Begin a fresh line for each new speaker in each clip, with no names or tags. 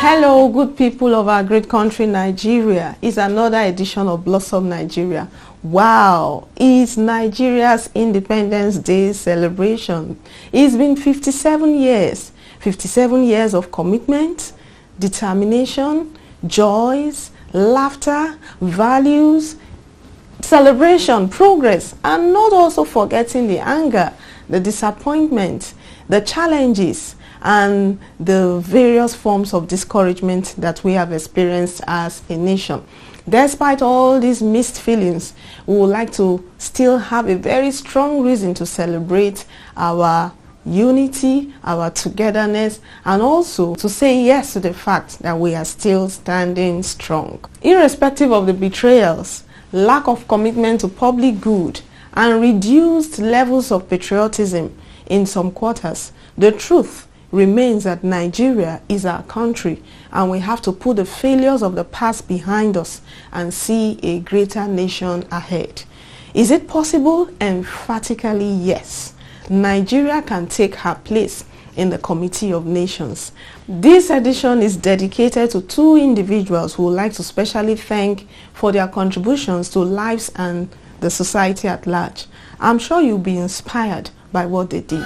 Hello, good people of our great country, Nigeria. It's another edition of Blossom Nigeria. Wow, it's Nigeria's Independence Day celebration. It's been 57 years. 57 years of commitment, determination, joys, laughter, values, celebration, progress, and not also forgetting the anger, the disappointment, the challenges, and the various forms of discouragement that we have experienced as a nation. Despite all these mixed feelings, we would like to still have a very strong reason to celebrate our unity, our togetherness, and also to say yes to the fact that we are still standing strong. Irrespective of the betrayals, lack of commitment to public good, and reduced levels of patriotism in some quarters, the truth remains that Nigeria is our country, and we have to put the failures of the past behind us and see a greater nation ahead. Is it possible? Emphatically yes. Nigeria can take her place in the Committee of Nations. This edition is dedicated to two individuals who would like to specially thank for their contributions to lives and the society at large. I'm sure you'll be inspired by what they did.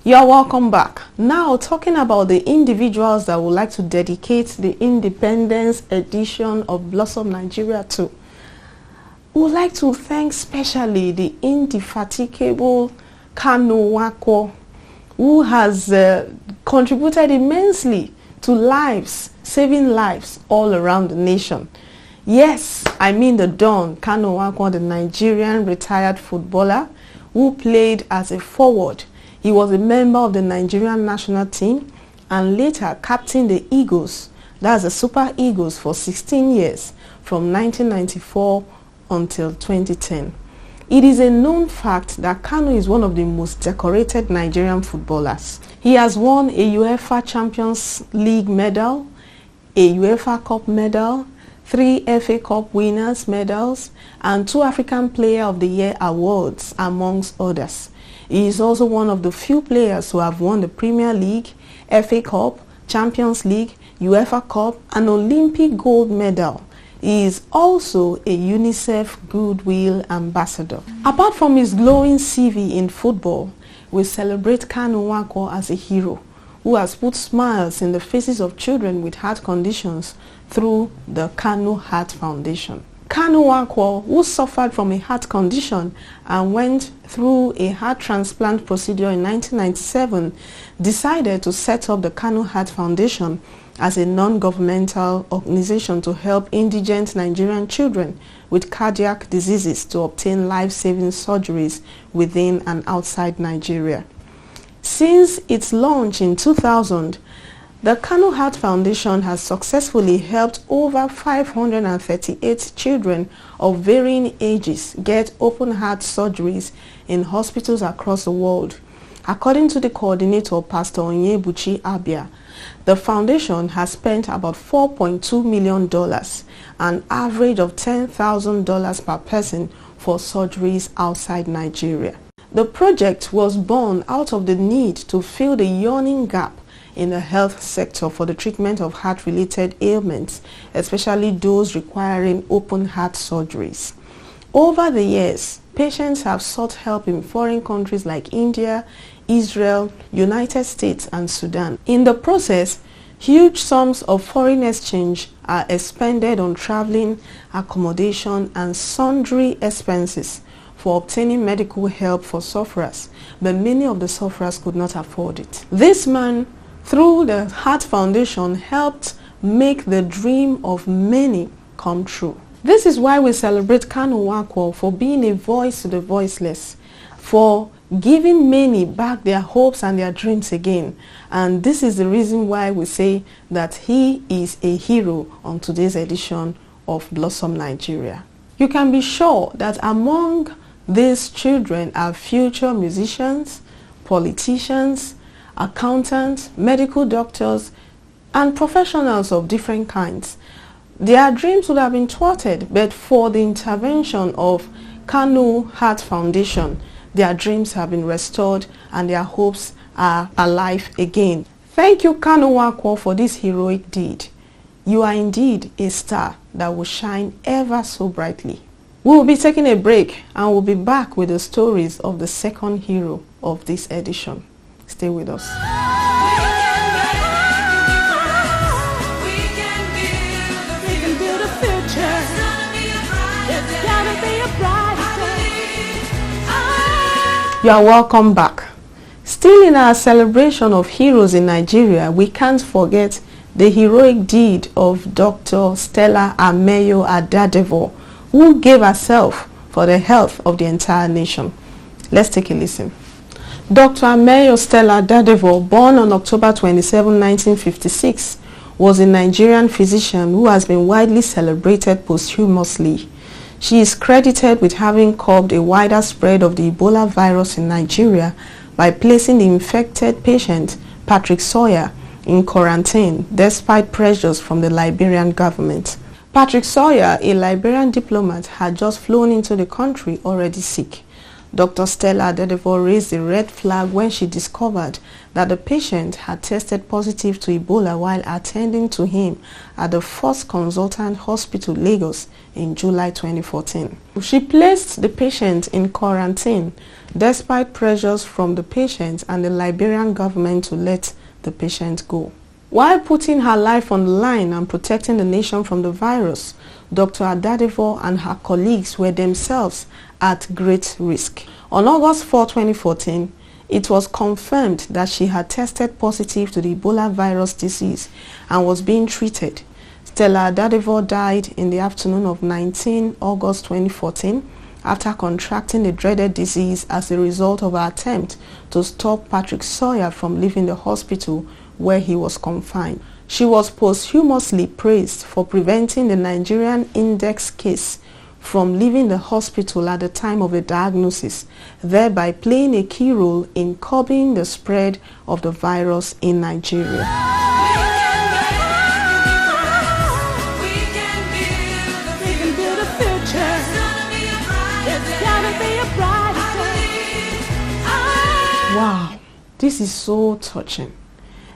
You're welcome back. Now, talking about the individuals that would like to dedicate the Independence edition of Blossom Nigeria to, we would like to thank specially the indefatigable Kanu Wako, who has contributed immensely to lives, saving lives all around the nation. Yes, I mean the Don, Kanu Wako, the Nigerian retired footballer who played as a forward. He was a member of the Nigerian national team and later captained the Eagles, that's the Super Eagles, for 16 years from 1994 until 2010. It is a known fact that Kanu is one of the most decorated Nigerian footballers. He has won a UEFA Champions League medal, a UEFA Cup medal, 3 FA Cup winners medals, and 2 African Player of the Year awards, amongst others. He is also one of the few players who have won the Premier League, FA Cup, Champions League, UEFA Cup, and Olympic gold medal. He is also a UNICEF Goodwill Ambassador. Apart from his glowing CV in football, we celebrate Kanu Wako as a hero who has put smiles in the faces of children with heart conditions through the Kanu Heart Foundation. Kanu Wako, who suffered from a heart condition and went through a heart transplant procedure in 1997, decided to set up the Kanu Heart Foundation as a non-governmental organization to help indigent Nigerian children with cardiac diseases to obtain life-saving surgeries within and outside Nigeria. Since its launch in 2000, the Kanu Heart Foundation has successfully helped over 538 children of varying ages get open heart surgeries in hospitals across the world. According to the coordinator, Pastor Onyebuchi Abia, the foundation has spent about $4.2 million, an average of $10,000 per person, for surgeries outside Nigeria. The project was born out of the need to fill the yawning gap in the health sector for the treatment of heart-related ailments, especially those requiring open heart surgeries. Over the years, patients have sought help in foreign countries like India, Israel, United States, and Sudan. In the process, huge sums of foreign exchange are expended on traveling, accommodation, and sundry expenses for obtaining medical help for sufferers, but many of the sufferers could not afford it. This man, through the Heart Foundation, helped make the dream of many come true. This is why we celebrate Kanu Wako for being a voice to the voiceless, for giving many back their hopes and their dreams again. And this is the reason why we say that he is a hero on today's edition of Blossom Nigeria. You can be sure that among these children are future musicians, politicians, accountants, medical doctors, and professionals of different kinds. Their dreams would have been thwarted, but for the intervention of Kano Heart Foundation, their dreams have been restored and their hopes are alive again. Thank you, Kano Wakwo, for this heroic deed. You are indeed a star that will shine ever so brightly. We will be taking a break and we'll be back with the stories of the second hero of this edition. Stay with us. You are welcome back. Still in our celebration of heroes in Nigeria, we can't forget the heroic deed of Dr. Stella Ameyo Adadevoh, who gave herself for the health of the entire nation. Let's take a listen. Dr. Ameyo Stella Adadevoh, born on October 27, 1956, was a Nigerian physician who has been widely celebrated posthumously. She is credited with having curbed a wider spread of the Ebola virus in Nigeria by placing the infected patient, Patrick Sawyer, in quarantine despite pressures from the Liberian government. Patrick Sawyer, a Liberian diplomat, had just flown into the country already sick. Dr. Stella Adadevoh raised a red flag when she discovered that the patient had tested positive to Ebola while attending to him at the First Consultant Hospital, Lagos, in July 2014. She placed the patient in quarantine despite pressures from the patient and the Liberian government to let the patient go. While putting her life on the line and protecting the nation from the virus, Dr. Adadevoh and her colleagues were themselves at great risk. On August 4, 2014, it was confirmed that she had tested positive to the Ebola virus disease and was being treated. Stella Adadevoh died in the afternoon of 19 August 2014 after contracting the dreaded disease as a result of her attempt to stop Patrick Sawyer from leaving the hospital where he was confined. She was posthumously praised for preventing the Nigerian index case from leaving the hospital at the time of the diagnosis, thereby playing a key role in curbing the spread of the virus in Nigeria. Wow, this is so touching.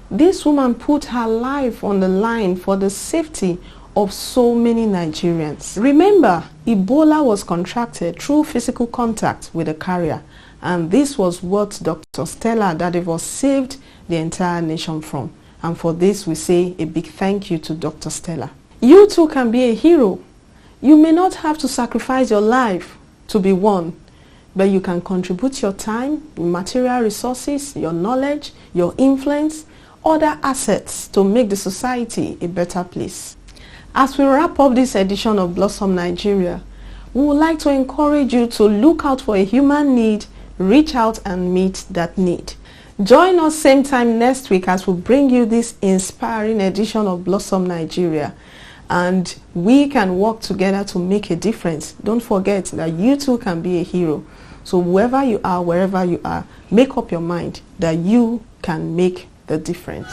This woman put her life on the line for the safety of so many Nigerians. Remember, Ebola was contracted through physical contact with a carrier, and this was what Dr. Stella Adadevoh saved the entire nation from. And for this, we say a big thank you to Dr. Stella. You too can be a hero. You may not have to sacrifice your life to be one, but you can contribute your time, material resources, your knowledge, your influence, other assets to make the society a better place. As we wrap up this edition of Blossom Nigeria, we would like to encourage you to look out for a human need, reach out and meet that need. Join us same time next week as we bring you this inspiring edition of Blossom Nigeria, and we can work together to make a difference. Don't forget that you too can be a hero. So whoever you are, wherever you are, make up your mind that you can make the difference.